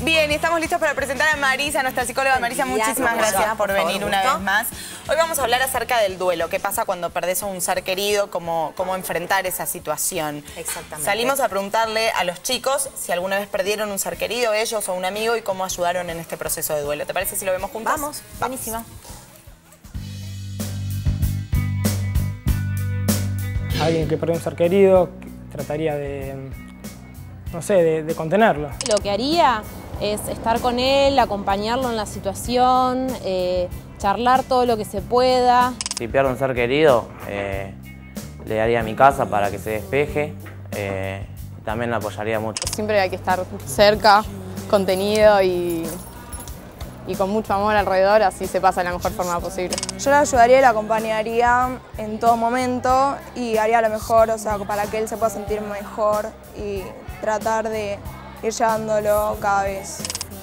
Bien, y estamos listos para presentar a Marisa, nuestra psicóloga. Marisa, muchísimas gracias por venir una vez más. Hoy vamos a hablar acerca del duelo. ¿Qué pasa cuando perdés a un ser querido? ¿Cómo enfrentar esa situación? Exactamente. Salimos a preguntarle a los chicos si alguna vez perdieron un ser querido, ellos o un amigo, y cómo ayudaron en este proceso de duelo. ¿Te parece si lo vemos juntos? Vamos, buenísimo. Alguien que perdió un ser querido, trataría de, no sé, de contenerlo. Lo que haría es estar con él, acompañarlo en la situación, charlar todo lo que se pueda. Si pierdo un ser querido, le daría a mi casa para que se despeje. También la apoyaría mucho. Siempre hay que estar cerca, contenido y con mucho amor alrededor, así se pasa de la mejor forma posible. Yo la ayudaría y la acompañaría en todo momento y haría lo mejor, o sea, para que él se pueda sentir mejor y tratar de ir llevándolo cada vez.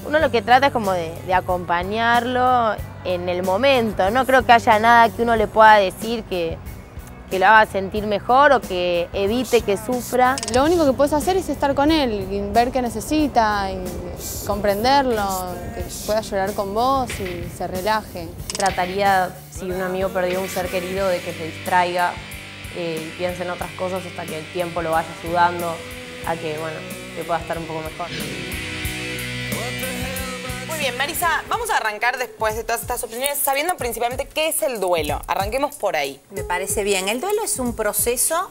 Uno lo que trata es como de acompañarlo en el momento. No creo que haya nada que uno le pueda decir que lo haga sentir mejor o que evite que sufra. Lo único que puedes hacer es estar con él, y ver qué necesita, y comprenderlo, que pueda llorar con vos y se relaje. Trataría, si un amigo perdió un ser querido, de que se distraiga y piense en otras cosas hasta que el tiempo lo vaya ayudando a que, bueno, que pueda estar un poco mejor. Muy bien, Marisa, vamos a arrancar después de todas estas opiniones sabiendo principalmente qué es el duelo. Arranquemos por ahí. Me parece bien. El duelo es un proceso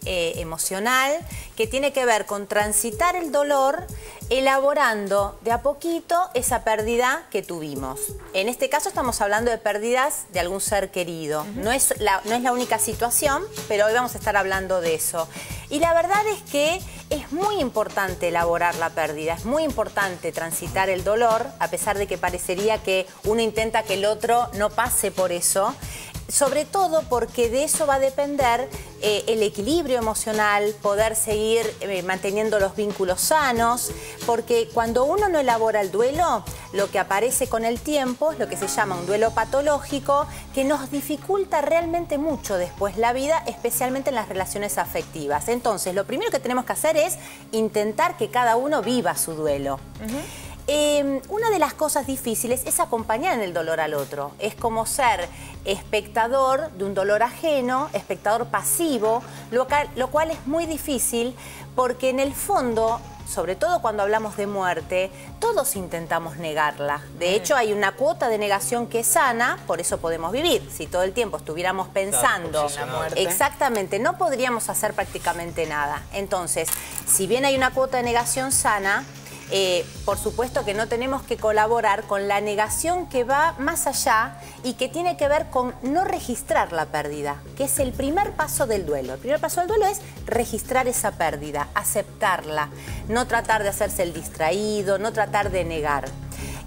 emocional que tiene que ver con transitar el dolor, elaborando de a poquito esa pérdida que tuvimos. En este caso estamos hablando de pérdidas de algún ser querido. No es la única situación, pero hoy vamos a estar hablando de eso. Y la verdad es que es muy importante elaborar la pérdida, es muy importante transitar el dolor, a pesar de que parecería que uno intenta que el otro no pase por eso. Sobre todo porque de eso va a depender el equilibrio emocional, poder seguir manteniendo los vínculos sanos, porque cuando uno no elabora el duelo, lo que aparece con el tiempo es lo que se llama un duelo patológico, que nos dificulta realmente mucho después la vida, especialmente en las relaciones afectivas. Entonces, lo primero que tenemos que hacer es intentar que cada uno viva su duelo. Una de las cosas difíciles es acompañar en el dolor al otro. Es como ser espectador de un dolor ajeno, espectador pasivo, lo cual es muy difícil porque en el fondo, sobre todo cuando hablamos de muerte, todos intentamos negarla. De hecho, hay una cuota de negación que es sana, por eso podemos vivir. Si todo el tiempo estuviéramos pensando en la muerte, exactamente, no podríamos hacer prácticamente nada. Entonces, si bien hay una cuota de negación sana, por supuesto que no tenemos que colaborar con la negación que va más allá y que tiene que ver con no registrar la pérdida, que es el primer paso del duelo. El primer paso del duelo es registrar esa pérdida, aceptarla, no tratar de hacerse el distraído, no tratar de negar.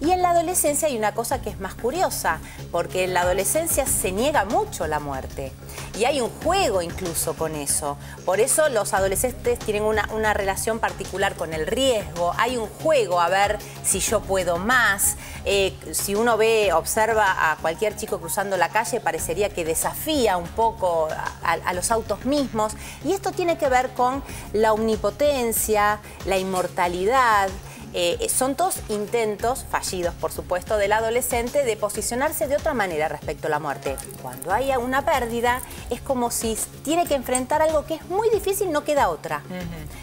Y en la adolescencia hay una cosa que es más curiosa, porque en la adolescencia se niega mucho la muerte. Y hay un juego incluso con eso. Por eso los adolescentes tienen una relación particular con el riesgo. Hay un juego, a ver si yo puedo más. Si uno observa a cualquier chico cruzando la calle, parecería que desafía un poco a los autos mismos. Y esto tiene que ver con la omnipotencia, la inmortalidad. Son todos intentos, fallidos por supuesto, del adolescente de posicionarse de otra manera respecto a la muerte. Cuando hay una pérdida, es como si tiene que enfrentar algo que es muy difícil, no queda otra.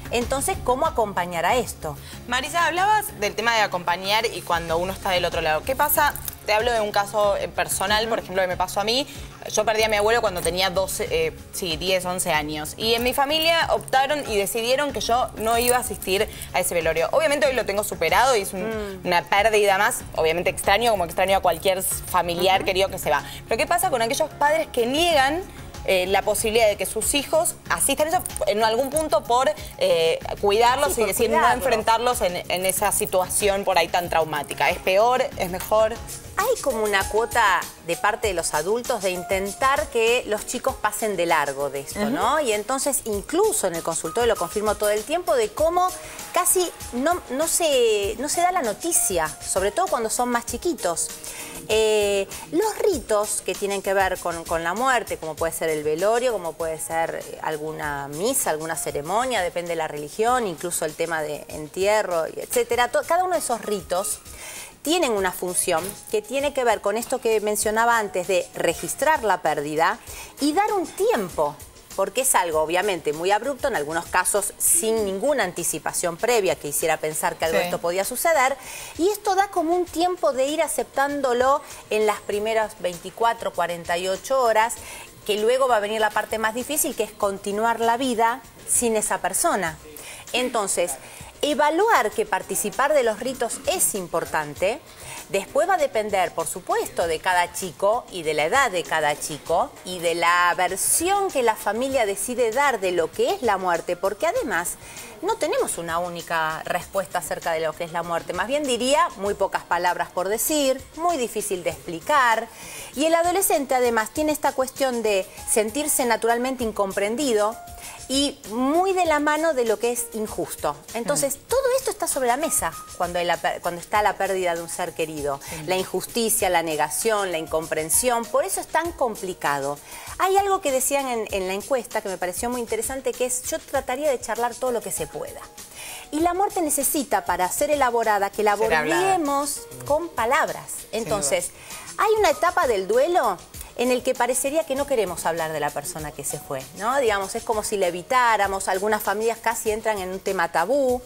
Entonces, ¿cómo acompañar a esto? Marisa, hablabas del tema de acompañar y cuando uno está del otro lado. ¿Qué pasa? Te hablo de un caso personal, por ejemplo, que me pasó a mí. Yo perdí a mi abuelo cuando tenía 10, 11 años. Y en mi familia optaron y decidieron que yo no iba a asistir a ese velorio. Obviamente hoy lo tengo superado y es una pérdida más. Obviamente extraño, como extraño a cualquier familiar querido que se va. Pero ¿qué pasa con aquellos padres que niegan la posibilidad de que sus hijos asistan a eso en algún punto por cuidarlos y decir no enfrentarlos en esa situación por ahí tan traumática? ¿Es peor? ¿Es mejor? hay como una cuota de parte de los adultos de intentar que los chicos pasen de largo de esto, ¿no? Y entonces incluso en el consultorio lo confirmo todo el tiempo de cómo casi no se da la noticia, sobre todo cuando son más chiquitos. Los ritos que tienen que ver con la muerte, como puede ser el velorio, como puede ser alguna misa, alguna ceremonia, depende de la religión, incluso el tema de entierro, etcétera. Cada uno de esos ritos tienen una función que tiene que ver con esto que mencionaba antes de registrar la pérdida y dar un tiempo, porque es algo obviamente muy abrupto, en algunos casos sin ninguna anticipación previa que hiciera pensar que algo de esto podía suceder, y esto da como un tiempo de ir aceptándolo en las primeras 24, 48 horas, que luego va a venir la parte más difícil, que es continuar la vida sin esa persona. Entonces, evaluar que participar de los ritos es importante. Después va a depender, por supuesto, de cada chico y de la edad de cada chico y de la versión que la familia decide dar de lo que es la muerte, porque además no tenemos una única respuesta acerca de lo que es la muerte. Más bien diría, muy pocas palabras por decir, muy difícil de explicar. Y el adolescente además tiene esta cuestión de sentirse naturalmente incomprendido y muy de la mano de lo que es injusto. Entonces, todo esto está sobre la mesa cuando está la pérdida de un ser querido. La injusticia, la negación, la incomprensión, por eso es tan complicado. Hay algo que decían en la encuesta que me pareció muy interesante, que es: yo trataría de charlar todo lo que se pueda. Y la muerte necesita, para ser elaborada, que la abordemos con palabras. Entonces, hay una etapa del duelo en el que parecería que no queremos hablar de la persona que se fue, ¿no? Digamos, es como si la evitáramos, algunas familias casi entran en un tema tabú,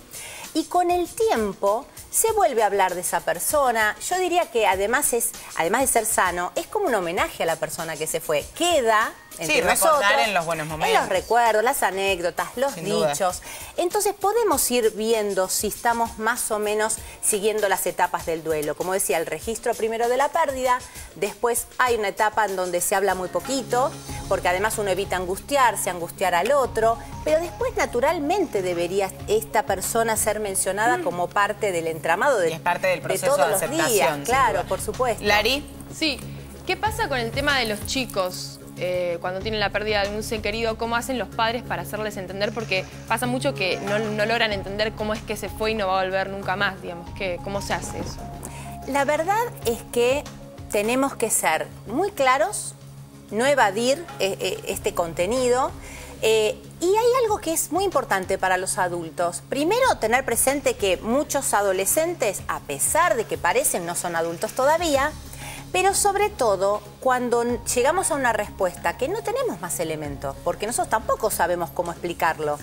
y con el tiempo se vuelve a hablar de esa persona. Yo diría que además de ser sano, es como un homenaje a la persona que se fue. Queda entre nosotros, en los buenos momentos, en los recuerdos, las anécdotas, los dichos. Entonces podemos ir viendo si estamos más o menos siguiendo las etapas del duelo. Como decía, el registro primero de la pérdida, después hay una etapa en donde se habla muy poquito, porque además uno evita angustiarse, angustiar al otro, pero después naturalmente debería esta persona ser mencionada como parte del entramado de, y es parte del proceso todos de los aceptación, días, claro, por supuesto. Lari. Sí, ¿qué pasa con el tema de los chicos cuando tienen la pérdida de un ser querido? ¿Cómo hacen los padres para hacerles entender? Porque pasa mucho que no logran entender cómo es que se fue y no va a volver nunca más, digamos. ¿Cómo se hace eso? La verdad es que tenemos que ser muy claros, no evadir este contenido. Y hay algo que es muy importante para los adultos. Primero, tener presente que muchos adolescentes, a pesar de que parecen, no son adultos todavía, pero sobre todo cuando llegamos a una respuesta que no tenemos más elementos, porque nosotros tampoco sabemos cómo explicarlo.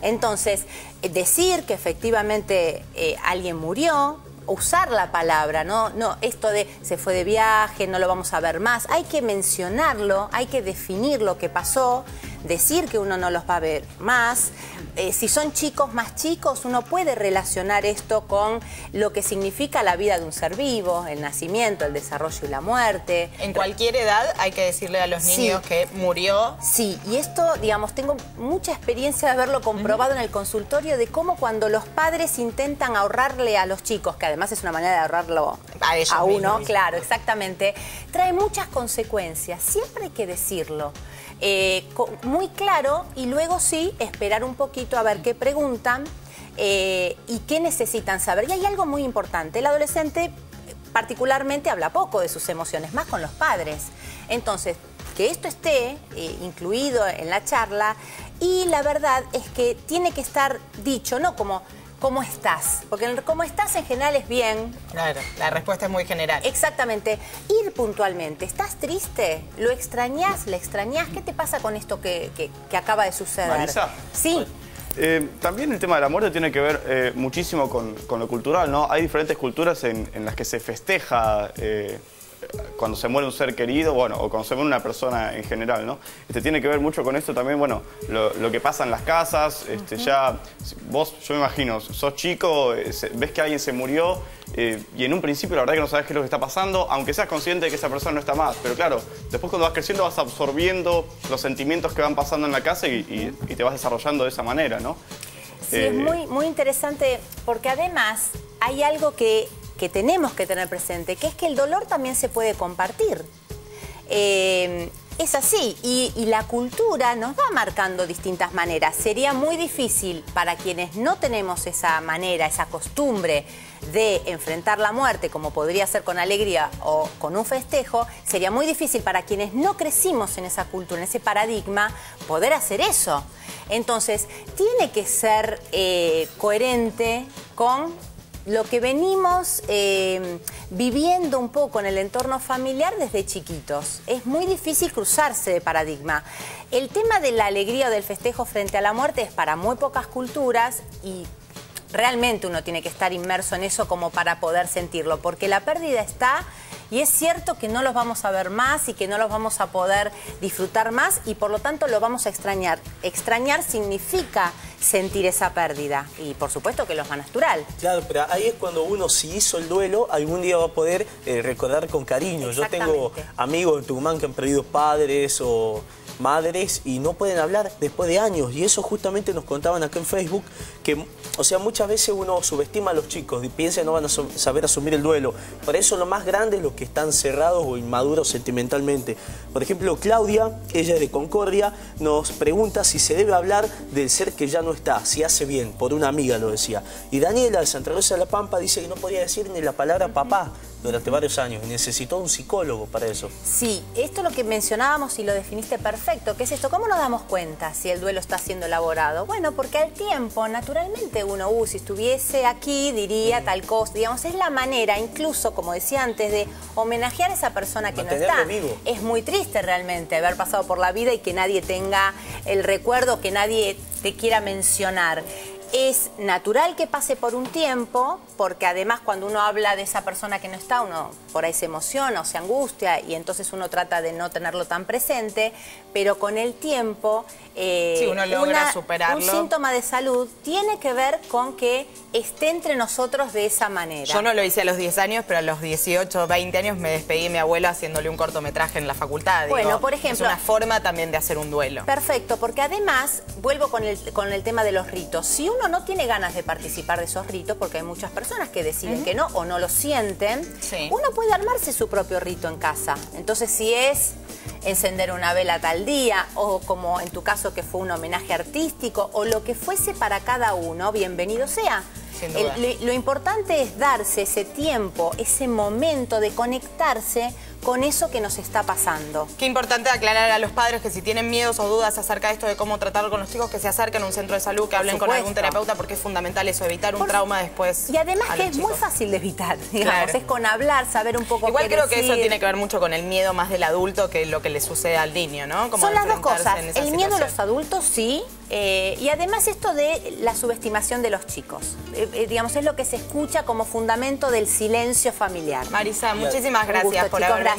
Entonces, decir que efectivamente alguien murió, usar la palabra, no esto de se fue de viaje, no lo vamos a ver más. Hay que mencionarlo, hay que definir lo que pasó, decir que uno no los va a ver más. Si son chicos más chicos, uno puede relacionar esto con lo que significa la vida de un ser vivo, el nacimiento, el desarrollo y la muerte. En cualquier edad hay que decirle a los niños que murió. Sí, y esto, digamos, tengo mucha experiencia de haberlo comprobado en el consultorio, de cómo cuando los padres intentan ahorrarle a los chicos, que además es una manera de ahorrarlo a uno, mismos. Claro, exactamente, trae muchas consecuencias. Siempre hay que decirlo. Muy claro, y luego sí esperar un poquito a ver qué preguntan y qué necesitan saber. Y hay algo muy importante: el adolescente particularmente habla poco de sus emociones, más con los padres. Entonces, que esto esté incluido en la charla, y la verdad es que tiene que estar dicho, no como ¿cómo estás? Porque el cómo estás en general es bien. Claro, la respuesta es muy general. Exactamente. Ir puntualmente. ¿Estás triste? ¿Lo extrañás? ¿Le extrañás? ¿Qué te pasa con esto que acaba de suceder? Marisa. Sí. También el tema de la muerte tiene que ver muchísimo con lo cultural, ¿no? Hay diferentes culturas en las que se festeja cuando se muere un ser querido, bueno, o cuando se muere una persona en general, ¿no? Tiene que ver mucho con esto también, bueno, lo que pasa en las casas, ya, vos, yo me imagino, sos chico, ves que alguien se murió y en un principio la verdad que no sabes qué es lo que está pasando, aunque seas consciente de que esa persona no está más, pero claro, después cuando vas creciendo vas absorbiendo los sentimientos que van pasando en la casa y te vas desarrollando de esa manera, ¿no? Sí, es muy interesante, porque además hay algo que que tenemos que tener presente, que es que el dolor también se puede compartir. Es así, y la cultura nos va marcando distintas maneras. Sería muy difícil para quienes no tenemos esa manera, esa costumbre de enfrentar la muerte, como podría ser con alegría o con un festejo, sería muy difícil para quienes no crecimos en esa cultura, en ese paradigma, poder hacer eso. Entonces, tiene que ser coherente con lo que venimos viviendo un poco en el entorno familiar desde chiquitos. Es muy difícil cruzarse de paradigma. El tema de la alegría o del festejo frente a la muerte es para muy pocas culturas y realmente uno tiene que estar inmerso en eso como para poder sentirlo, porque la pérdida está y es cierto que no los vamos a ver más y que no los vamos a poder disfrutar más y por lo tanto lo vamos a extrañar. Extrañar significa sentir esa pérdida y por supuesto que lo es más natural. Claro, pero ahí es cuando uno, si hizo el duelo, algún día va a poder recordar con cariño. Yo tengo amigos de Tucumán que han perdido padres o madres y no pueden hablar después de años, y eso justamente nos contaban acá en Facebook, que, o sea, muchas veces uno subestima a los chicos y piensa que no van a saber asumir el duelo. Por eso lo más grande es los que están cerrados o inmaduros sentimentalmente. Por ejemplo, Claudia, ella es de Concordia, nos pregunta si se debe hablar del ser que ya no está, si hace bien, por una amiga lo decía. Y Daniela de Santa Rosa de la Pampa dice que no podía decir ni la palabra papá durante varios años y necesitó un psicólogo para eso. Sí, esto es lo que mencionábamos y lo definiste perfecto. ¿Qué es esto? ¿Cómo nos damos cuenta si el duelo está siendo elaborado? Bueno, porque al tiempo, naturalmente uno, si estuviese aquí, diría tal cosa. Digamos, es la manera, incluso, como decía antes, de homenajear a esa persona que no está. Vivo. Es muy triste realmente haber pasado por la vida y que nadie tenga el recuerdo, que nadie te quiera mencionar. Es natural que pase por un tiempo, porque además cuando uno habla de esa persona que no está, uno por ahí se emociona o se angustia y entonces uno trata de no tenerlo tan presente, pero con el tiempo uno logra superarlo. Un síntoma de salud tiene que ver con que esté entre nosotros de esa manera. Yo no lo hice a los 10 años, pero a los 18, 20 años me despedí de mi abuelo haciéndole un cortometraje en la facultad. Bueno, digo, por ejemplo, es una forma también de hacer un duelo. Perfecto, porque además, vuelvo con el tema de los ritos. Si uno no tiene ganas de participar de esos ritos, porque hay muchas personas que deciden que no o no lo sienten, uno puede armarse su propio rito en casa. Entonces, si es encender una vela tal día, o como en tu caso que fue un homenaje artístico, o lo que fuese para cada uno, bienvenido sea. Sin duda. Lo importante es darse ese tiempo, ese momento de conectarse con eso que nos está pasando. Qué importante aclarar a los padres que si tienen miedos o dudas acerca de esto de cómo tratar con los chicos, que se acerquen a un centro de salud, que hablen con algún terapeuta, porque es fundamental eso, evitar un trauma después. Y además que es muy fácil de evitar, digamos, es con hablar, saber un poco igual qué creo decir. que eso tiene que ver mucho con el miedo más del adulto que lo que le sucede al niño, ¿no? Como son las dos cosas, el miedo a los situación. adultos, sí, y además esto de la subestimación de los chicos. Digamos, es lo que se escucha como fundamento del silencio familiar. Marisa, muchísimas Un gusto, gracias por chicos, haber venido.